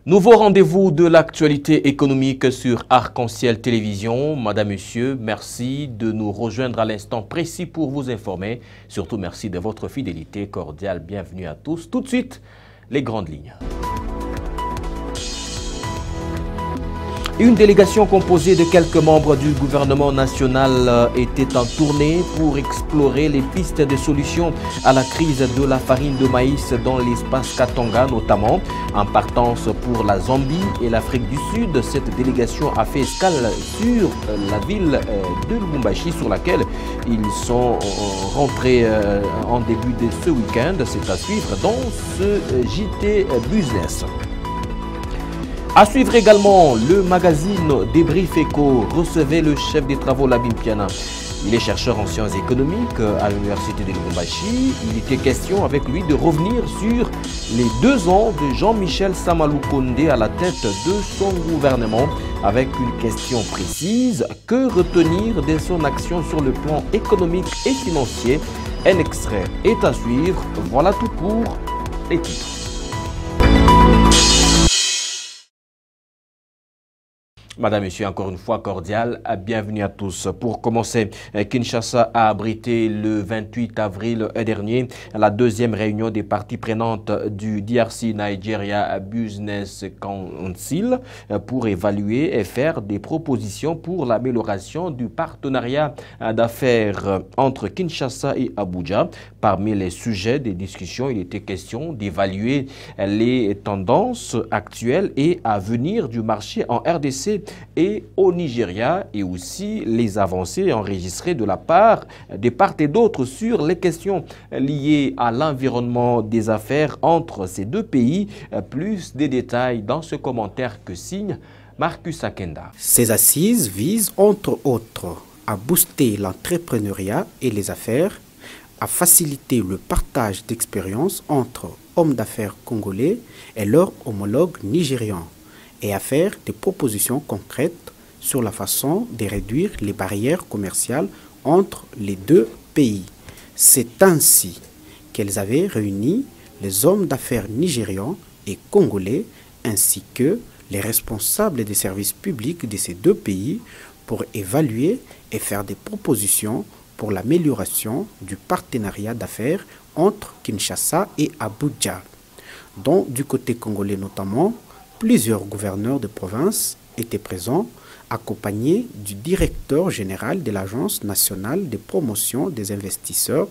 Nouveau rendez-vous de l'actualité économique sur Arc-en-Ciel Télévision. Madame, Monsieur, merci de nous rejoindre à l'instant précis pour vous informer. Surtout, merci de votre fidélité cordiale. Bienvenue à tous. Tout de suite, les grandes lignes. Une délégation composée de quelques membres du gouvernement national était en tournée pour explorer les pistes de solutions à la crise de la farine de maïs dans l'espace Katanga, notamment en partance pour la Zambie et l'Afrique du Sud. Cette délégation a fait escale sur la ville de Lubumbashi, sur laquelle ils sont rentrés en début de ce week-end. C'est à suivre dans ce JT Business. À suivre également, le magazine Débrief Eco recevait le chef des travaux Labin Piana. Il est chercheur en sciences économiques à l'université de Lubumbashi. Il était question avec lui de revenir sur les 2 ans de Jean-Michel Samalou Kondé à la tête de son gouvernement avec une question précise: que retenir de son action sur le plan économique et financier? Un extrait est à suivre. Voilà tout pour les titres. Madame, Monsieur, encore une fois cordial, bienvenue à tous. Pour commencer, Kinshasa a abrité le 28 avril dernier la 2e réunion des parties prenantes du DRC Nigeria Business Council pour évaluer et faire des propositions pour l'amélioration du partenariat d'affaires entre Kinshasa et Abuja. Parmi les sujets des discussions, il était question d'évaluer les tendances actuelles et à venir du marché en RDC et au Nigeria, et aussi les avancées enregistrées de la part et d'autre sur les questions liées à l'environnement des affaires entre ces 2 pays. Plus de détails dans ce commentaire que signe Marcus Akenda. Ces assises visent entre autres à booster l'entrepreneuriat et les affaires, à faciliter le partage d'expériences entre hommes d'affaires congolais et leurs homologues nigérians, et à faire des propositions concrètes sur la façon de réduire les barrières commerciales entre les 2 pays. C'est ainsi qu'elles avaient réuni les hommes d'affaires nigérians et congolais ainsi que les responsables des services publics de ces 2 pays pour évaluer et faire des propositions pour l'amélioration du partenariat d'affaires entre Kinshasa et Abuja, dont du côté congolais notamment, plusieurs gouverneurs de province étaient présents, accompagnés du directeur général de l'Agence nationale de promotion des investisseurs,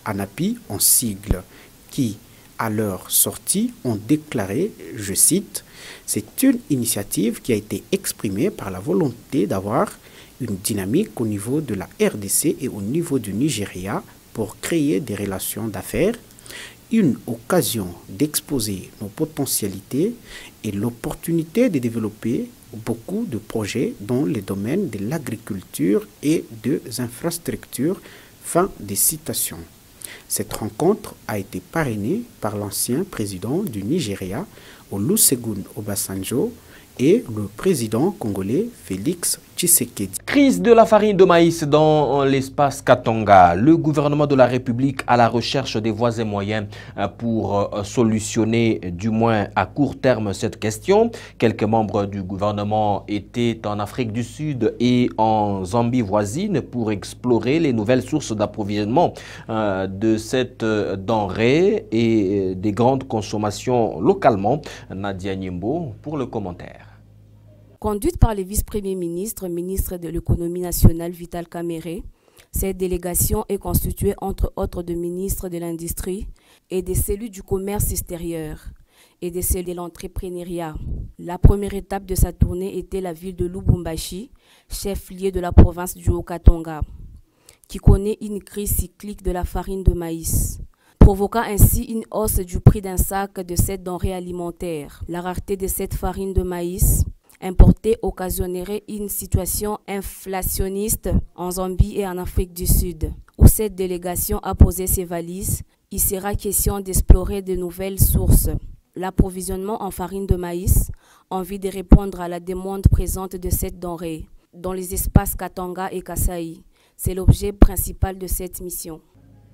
ANAPI en sigle, qui, à leur sortie, ont déclaré, je cite, « C'est une initiative qui a été exprimée par la volonté d'avoir une dynamique au niveau de la RDC et au niveau du Nigeria pour créer des relations d'affaires, une occasion d'exposer nos potentialités et l'opportunité de développer beaucoup de projets dans les domaines de l'agriculture et des infrastructures. » Fin des citations. Cette rencontre a été parrainée par l'ancien président du Nigeria, Olusegun Obasanjo, et le président congolais Félix Tshisekedi. Crise de la farine de maïs dans l'espace Katanga. Le gouvernement de la République à la recherche des voies et moyens pour solutionner, du moins à court terme, cette question. Quelques membres du gouvernement étaient en Afrique du Sud et en Zambie voisine pour explorer les nouvelles sources d'approvisionnement de cette denrée et des grandes consommations localement. Nadia Nyembo pour le commentaire. Conduite par le vice-premier ministre, ministre de l'économie nationale Vital Kamerhe, cette délégation est constituée entre autres de ministres de l'industrie et des cellules du commerce extérieur et des cellules de l'entrepreneuriat. La première étape de sa tournée était la ville de Lubumbashi, chef-lieu de la province du Haut-Katanga, qui connaît une crise cyclique de la farine de maïs, provoquant ainsi une hausse du prix d'un sac de cette denrée alimentaire. La rareté de cette farine de maïs importée occasionnerait une situation inflationniste en Zambie et en Afrique du Sud, où cette délégation a posé ses valises. Il sera question d'explorer de nouvelles sources. L'approvisionnement en farine de maïs, en vue de répondre à la demande présente de cette denrée dans les espaces Katanga et Kasai. C'est l'objet principal de cette mission.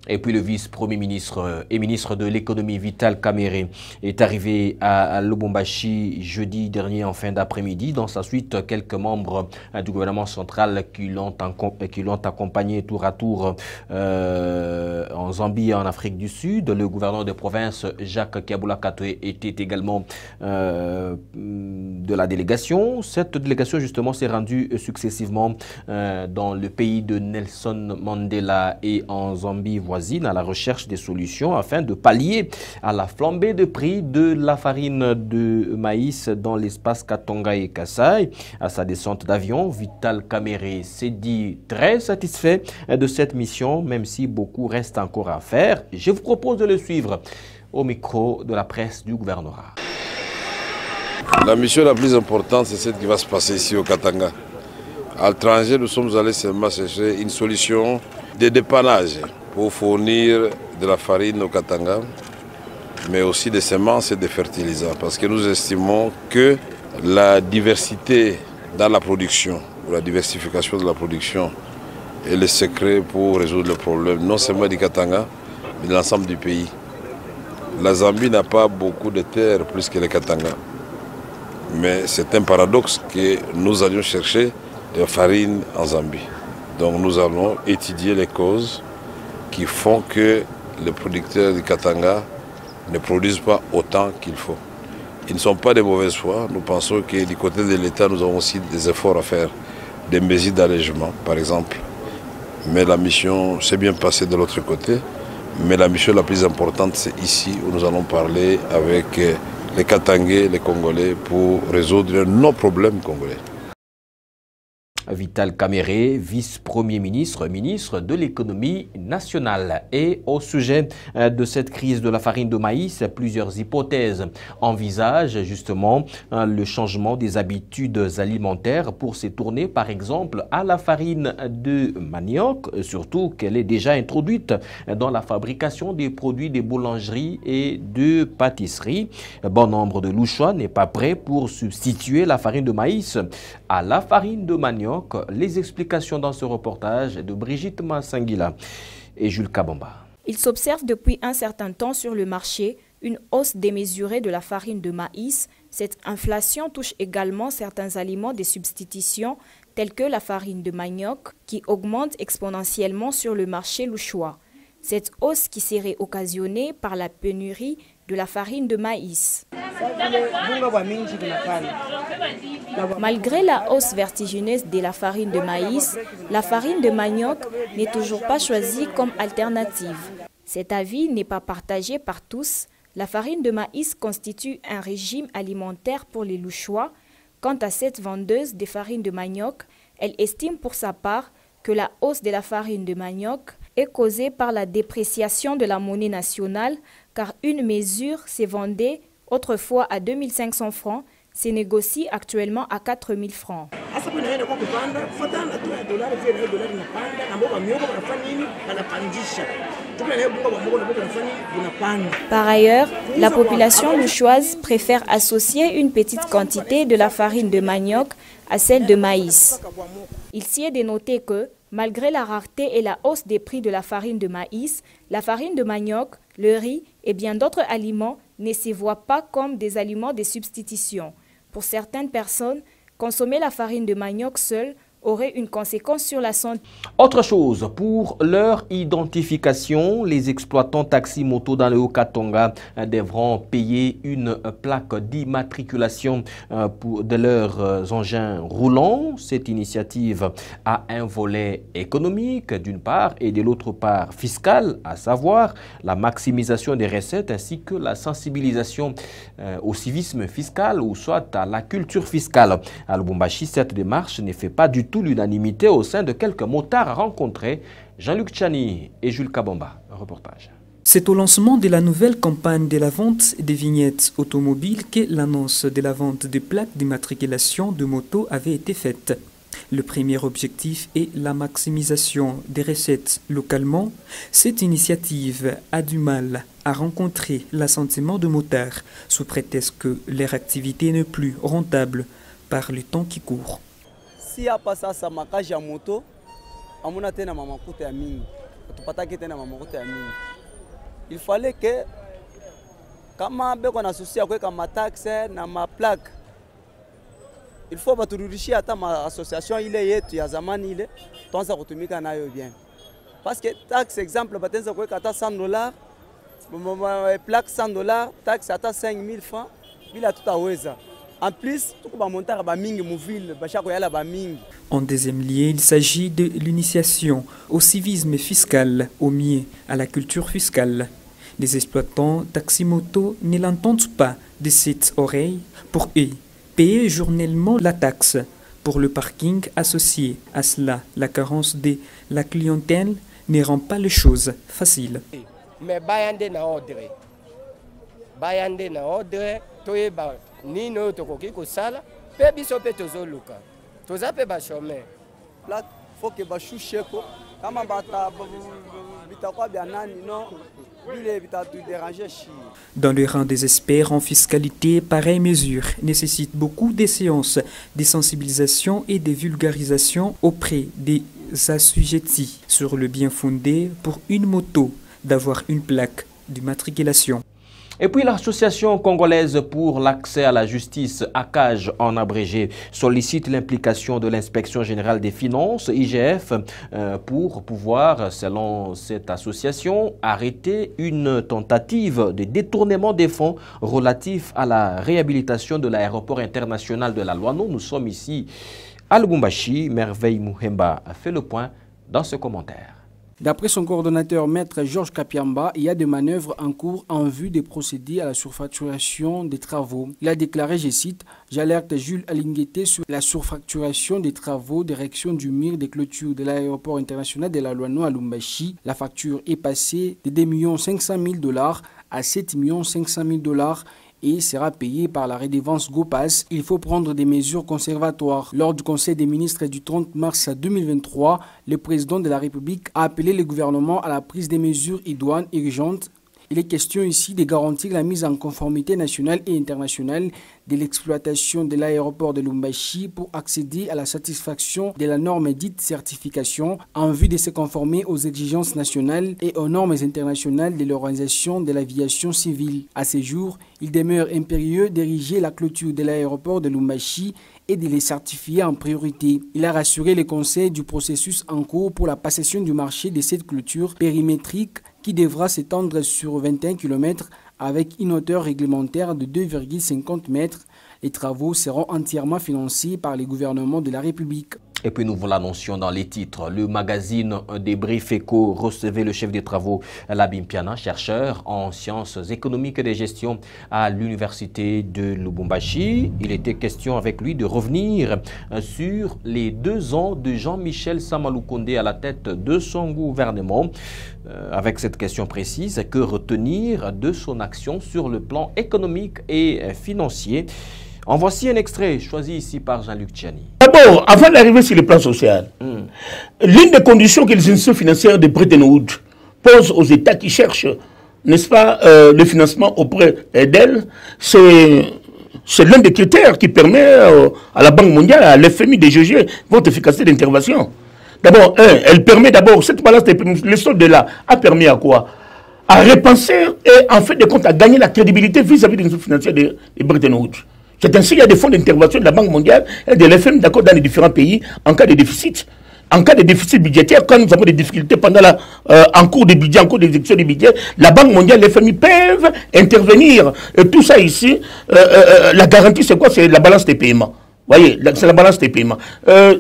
Et puis le vice-premier ministre et ministre de l'économie Vital Kamerhe est arrivé à Lubumbashi jeudi dernier en fin d'après-midi. Dans sa suite, quelques membres du gouvernement central qui l'ont accompagné tour à tour en Zambie et en Afrique du Sud. Le gouverneur de province Jacques Kiabula Katoe était également de la délégation. Cette délégation justement s'est rendue successivement dans le pays de Nelson Mandela et en Zambie à la recherche des solutions afin de pallier à la flambée de prix de la farine de maïs dans l'espace Katonga et Kasai. À sa descente d'avion, Vital Kamerhe s'est dit très satisfait de cette mission, même si beaucoup reste encore à faire. Je vous propose de le suivre au micro de la presse du gouvernorat. La mission la plus importante, c'est celle qui va se passer ici au Katanga. À l'étranger, nous sommes allés seulement chercher une solution de dépannage pour fournir de la farine au Katanga, mais aussi des semences et des fertilisants. Parce que nous estimons que la diversité dans la production, la diversification de la production est le secret pour résoudre le problème, non seulement du Katanga, mais de l'ensemble du pays. La Zambie n'a pas beaucoup de terres plus que le Katanga. Mais c'est un paradoxe que nous allions chercher de la farine en Zambie. Donc nous allons étudier les causes qui font que les producteurs du Katanga ne produisent pas autant qu'il faut. Ils ne sont pas de mauvaise foi. Nous pensons que du côté de l'État, nous avons aussi des efforts à faire, des mesures d'allègement, par exemple. Mais la mission s'est bien passée de l'autre côté. Mais la mission la plus importante, c'est ici où nous allons parler avec les Katangais, les Congolais, pour résoudre nos problèmes congolais. Vital Kamerhe, vice-premier ministre, ministre de l'économie nationale. Et au sujet de cette crise de la farine de maïs, plusieurs hypothèses envisagent justement le changement des habitudes alimentaires pour se tourner par exemple à la farine de manioc, surtout qu'elle est déjà introduite dans la fabrication des produits des boulangeries et de pâtisseries. Bon nombre de Louchois n'est pas prêt pour substituer la farine de maïs à la farine de manioc. Les explications dans ce reportage de Brigitte Massangila et Jules Kabamba. Il s'observe depuis un certain temps sur le marché une hausse démesurée de la farine de maïs. Cette inflation touche également certains aliments de substitution tels que la farine de manioc qui augmente exponentiellement sur le marché louchois. Cette hausse qui serait occasionnée par la pénurie de la farine de maïs. Malgré la hausse vertigineuse de la farine de maïs, la farine de manioc n'est toujours pas choisie comme alternative. Cet avis n'est pas partagé par tous. La farine de maïs constitue un régime alimentaire pour les Louchois. Quant à cette vendeuse de farine de manioc, elle estime pour sa part que la hausse de la farine de manioc est causée par la dépréciation de la monnaie nationale, car une mesure se vendait autrefois à 2500 francs, se négocie actuellement à 4000 francs. Par ailleurs, la population louchoise préfère associer une petite quantité de la farine de manioc à celle de maïs. Il s'y est dénoté que, malgré la rareté et la hausse des prix de la farine de maïs, la farine de manioc, le riz et bien d'autres aliments ne se voient pas comme des aliments de substitution. Pour certaines personnes, consommer la farine de manioc seule aurait une conséquence sur la santé. Autre chose, pour leur identification, les exploitants taxi-moto dans le Haut-Katanga devront payer une plaque d'immatriculation de leurs engins roulants. Cette initiative a un volet économique d'une part et de l'autre part fiscal, à savoir la maximisation des recettes ainsi que la sensibilisation au civisme fiscal ou soit à la culture fiscale. À Lubumbashi, cette démarche ne fait pas du tout l'unanimité au sein de quelques motards rencontrés. Jean-Luc Tchani et Jules Kabamba. Un reportage. C'est au lancement de la nouvelle campagne de la vente des vignettes automobiles que l'annonce de la vente de plaques d'immatriculation de moto avait été faite. Le premier objectif est la maximisation des recettes localement. Cette initiative a du mal à rencontrer l'assentiment de motards sous prétexte que leur activité n'est plus rentable par le temps qui court. Si hapa sasa makazi ya moto amuna tena mamakuta ya mingi Il fallait que quand on a associé avec ma taxe na ma plaque, il faut que tu à ma association il est tu as zamani il est ton ça kutumika nayo bien parce que taxe exemple batenza kwa kata $100 plaque $100 taxe ata 5000 francs bila tutaweza. En plus, tout va monter à Bamingi, Mouville, Bachakoyala, Bamingi. En deuxième lieu, il s'agit de l'initiation au civisme fiscal, au mieux à la culture fiscale. Les exploitants taximoto ne l'entendent pas de cette oreille. Pour eux, payer journellement la taxe pour le parking associé à cela, la carence de la clientèle ne rend pas les choses faciles. Mais bayande na ordre. Bayande na ordre, toyeba ni no tokoki ko sala, pe biso pe tozoluka. Toza pe ba chômeur. Là, faut que ba choucheko, kama bata bitakwa bya nani non, bile bitatu déranger chi. Dans le rang des experts en fiscalité, pareille mesure nécessite beaucoup de séances de sensibilisation et de vulgarisation auprès des assujettis sur le bien fondé pour une moto d'avoir une plaque d'immatriculation. Et puis l'Association congolaise pour l'accès à la justice, ACAJ en abrégé, sollicite l'implication de l'Inspection générale des finances, IGF, pour pouvoir, selon cette association, arrêter une tentative de détournement des fonds relatifs à la réhabilitation de l'aéroport international de la Loano. Nous sommes ici à Lubumbashi. Merveille Mouhemba a fait le point dans ce commentaire. D'après son coordonnateur, maître Georges Kapiamba, il y a des manœuvres en cours en vue de procéder à la surfacturation des travaux. Il a déclaré, je cite, « J'alerte Jules Alingueté sur la surfacturation des travaux d'érection du mur de clôture de l'aéroport international de la Loano à Lubumbashi. La facture est passée de 2 500 000 $ à 7 500 000 $ et sera payé par la redevance GoPass. Il faut prendre des mesures conservatoires. Lors du Conseil des ministres du 30 mars 2023, le président de la République a appelé le gouvernement à la prise des mesures idoines urgentes. Il est question ici de garantir la mise en conformité nationale et internationale de l'exploitation de l'aéroport de Lubumbashi pour accéder à la satisfaction de la norme dite certification en vue de se conformer aux exigences nationales et aux normes internationales de l'Organisation de l'aviation civile. À ce jour, il demeure impérieux d'ériger la clôture de l'aéroport de Lubumbashi et de les certifier en priorité. Il a rassuré le Conseil du processus en cours pour la passation du marché de cette clôture périmétrique qui devra s'étendre sur 21 km avec une hauteur réglementaire de 2,50 mètres. Les travaux seront entièrement financés par les gouvernements de la République. Et puis nous vous l'annoncions dans les titres. Le magazine Débrief Éco recevait le chef des travaux Labim Piana, chercheur en sciences économiques et de gestion à l'université de Lubumbashi. Il était question avec lui de revenir sur les 2 ans de Jean-Michel Samaloukonde à la tête de son gouvernement. Avec cette question précise, que retenir de son action sur le plan économique et financier? En voici un extrait choisi ici par Jean-Luc Tchani. D'abord, avant d'arriver sur le plan social, l'une des conditions que les institutions financières de Bretton Woods posent aux États qui cherchent, n'est-ce pas, le financement auprès d'elles, c'est l'un des critères qui permet à la Banque mondiale, à l'FMI de juger votre efficacité d'intervention. D'abord, elle permet d'abord, cette balance des paiements, le solde de là a permis à quoi? À repenser et en fait de compte à gagner la crédibilité vis-à-vis des institutions financières de Bretton Woods. C'est ainsi qu'il y a des fonds d'intervention de la Banque mondiale et de l'FMI d'accord dans les différents pays en cas de déficit. En cas de déficit budgétaire, quand nous avons des difficultés pendant en cours de budget, en cours d'exécution du budget, la Banque mondiale et l'FMI peuvent intervenir. Et tout ça ici, la garantie c'est quoi? C'est la balance des paiements. Vous voyez, c'est la balance des paiements.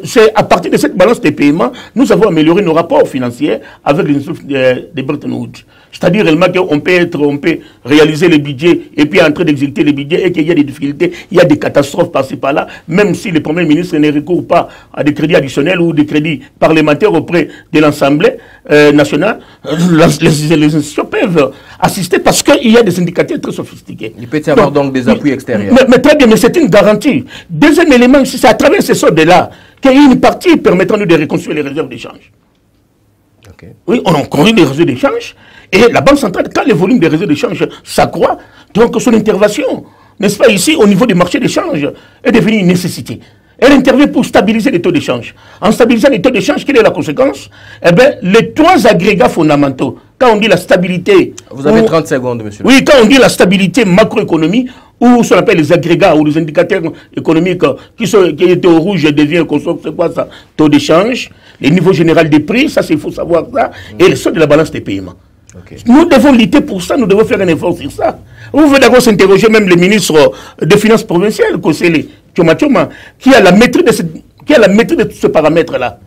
C'est à partir de cette balance des paiements, nous avons amélioré nos rapports financiers avec les institutions de Bretton Woods. C'est-à-dire réellement qu'on peut réaliser les budgets et puis en train d'exécuter les budgets et qu'il y a des difficultés, il y a des catastrophes par-ci par-là, même si le Premier ministre ne recourt pas à des crédits additionnels ou des crédits parlementaires auprès de l'Assemblée nationale, les institutions peuvent assister parce qu'il y a des indicateurs très sophistiqués. Il peut y avoir donc des appuis extérieurs. Mais très bien, mais c'est une garantie. Deuxième élément, c'est à travers ces soldes-là qu'il y a une partie permettant nous de reconstruire les réserves d'échange. Okay. Oui, on a construit des réseaux d'échange et la Banque centrale, quand le volume des réseaux d'échange s'accroît, donc son intervention, n'est-ce pas, ici, au niveau des marchés d'échange, est devenue une nécessité. Elle intervient pour stabiliser les taux d'échange. En stabilisant les taux d'échange, quelle est la conséquence? Eh bien, les trois agrégats fondamentaux, quand on dit la stabilité... Vous avez 30 secondes, monsieur. Oui, quand on dit la stabilité macroéconomique, ou ce qu'on appelle les agrégats ou les indicateurs économiques qui étaient au rouge deviennent consomment, c'est quoi ça? Taux d'échange, les niveaux généraux des prix, ça il faut savoir ça, et le solde de la balance des paiements. Okay. Nous devons lutter pour ça, nous devons faire un effort sur ça. Vous pouvez d'abord s'interroger même le ministre des Finances provinciales, Kosele Tchoma Tchoma, qui a la maîtrise de tous ces paramètres-là.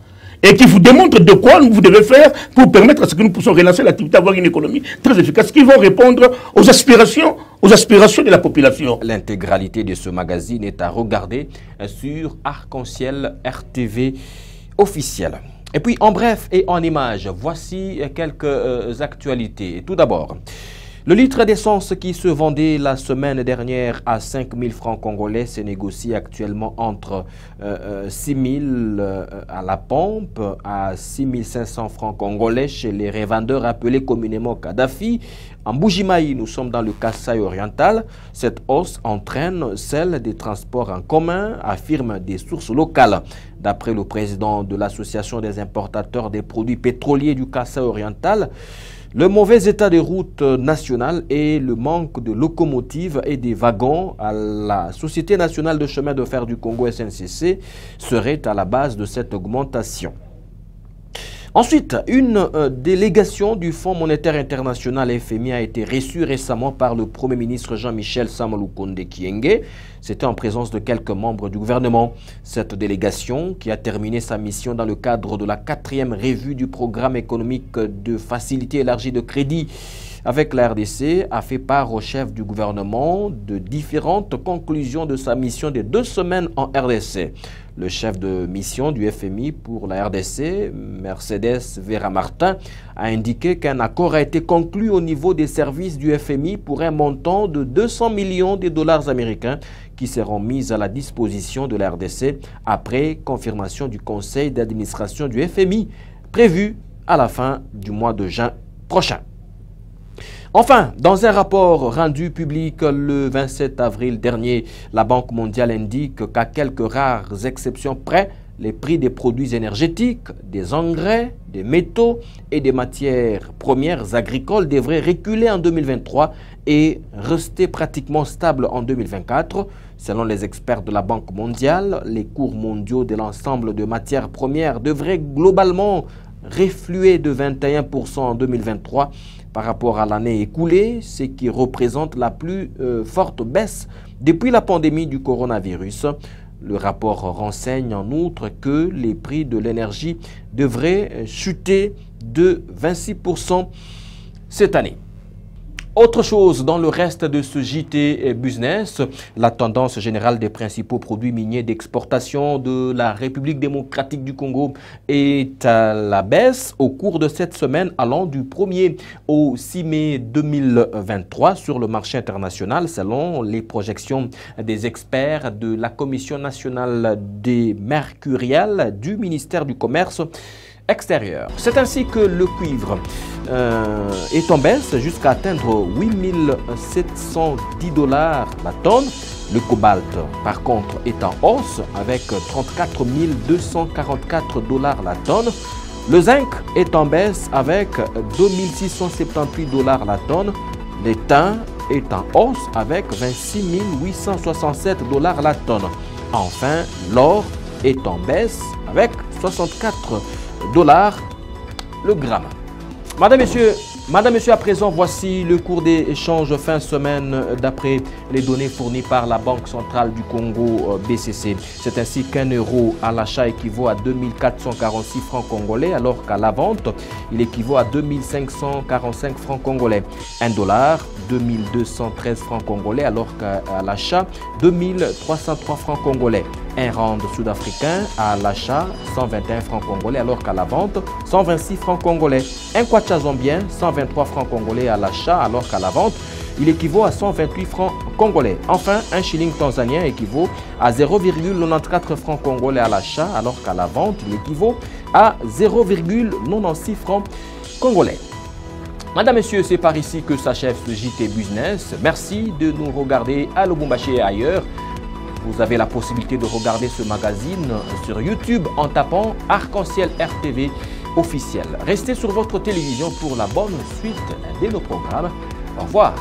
Et qui vous démontre de quoi vous devez faire pour permettre à ce que nous puissions relancer l'activité, avoir une économie très efficace, qui vont répondre aux aspirations de la population. L'intégralité de ce magazine est à regarder sur Arc-en-Ciel RTV officiel. Et puis, en bref et en images, voici quelques actualités. Tout d'abord, le litre d'essence qui se vendait la semaine dernière à 5 000 francs congolais se négocie actuellement entre 6 000 à la pompe à 6 500 francs congolais chez les revendeurs appelés communément Kadhafi. En Mbuji-Mayi, nous sommes dans le Kasaï oriental. Cette hausse entraîne celle des transports en commun, affirment des sources locales. D'après le président de l'Association des importateurs des produits pétroliers du Kasaï oriental, le mauvais état des routes nationales et le manque de locomotives et des wagons à la Société nationale de chemin de fer du Congo SNCC seraient à la base de cette augmentation. Ensuite, une délégation du Fonds monétaire international FMI a été reçue récemment par le Premier ministre Jean-Michel Samaloukonde Kyenge. C'était en présence de quelques membres du gouvernement. Cette délégation, qui a terminé sa mission dans le cadre de la 4e revue du programme économique de facilité élargie de crédit avec la RDC, a fait part au chef du gouvernement de différentes conclusions de sa mission de 2 semaines en RDC. Le chef de mission du FMI pour la RDC, Mercedes Vera Martin, a indiqué qu'un accord a été conclu au niveau des services du FMI pour un montant de 200 millions de dollars américains qui seront mis à la disposition de la RDC après confirmation du conseil d'administration du FMI prévu à la fin du mois de juin prochain. Enfin, dans un rapport rendu public le 27 avril dernier, la Banque mondiale indique qu'à quelques rares exceptions près, les prix des produits énergétiques, des engrais, des métaux et des matières premières agricoles devraient reculer en 2023 et rester pratiquement stables en 2024. Selon les experts de la Banque mondiale, les cours mondiaux de l'ensemble de matières premières devraient globalement refluer de 21% en 2023 par rapport à l'année écoulée, ce qui représente la plus forte baisse depuis la pandémie du coronavirus. Le rapport renseigne en outre que les prix de l'énergie devraient chuter de 26% cette année. Autre chose, dans le reste de ce JT Business, la tendance générale des principaux produits miniers d'exportation de la République démocratique du Congo est à la baisse au cours de cette semaine allant du 1er au 6 mai 2023 sur le marché international selon les projections des experts de la Commission nationale des mercuriels du ministère du Commerce extérieur. C'est ainsi que le cuivre est en baisse jusqu'à atteindre 8 710 $ la tonne. Le cobalt, par contre, est en hausse avec 34 244 $ la tonne. Le zinc est en baisse avec 2 678 $ la tonne. L'étain est en hausse avec 26 867 $ la tonne. Enfin, l'or est en baisse avec 64 $ le gramme. Madame, Monsieur, à présent, voici le cours des échanges fin semaine d'après les données fournies par la Banque centrale du Congo, BCC. C'est ainsi qu'un euro à l'achat équivaut à 2446 francs congolais, alors qu'à la vente, il équivaut à 2545 francs congolais. Un dollar, 2213 francs congolais, alors qu'à l'achat, 2303 francs congolais. Un rand sud-africain à l'achat, 121 francs congolais, alors qu'à la vente, 126 francs congolais. Un kwacha zambien, 123 francs congolais à l'achat, alors qu'à la vente, il équivaut à 128 francs congolais. Enfin, un shilling tanzanien équivaut à 0,94 francs congolais à l'achat, alors qu'à la vente, il équivaut à 0,96 francs congolais. Madame, Messieurs, c'est par ici que s'achève ce JT Business. Merci de nous regarder à Lubumbashi et ailleurs. Vous avez la possibilité de regarder ce magazine sur YouTube en tapant Arc-en-Ciel RTV officiel. Restez sur votre télévision pour la bonne suite de nos programmes. Au revoir.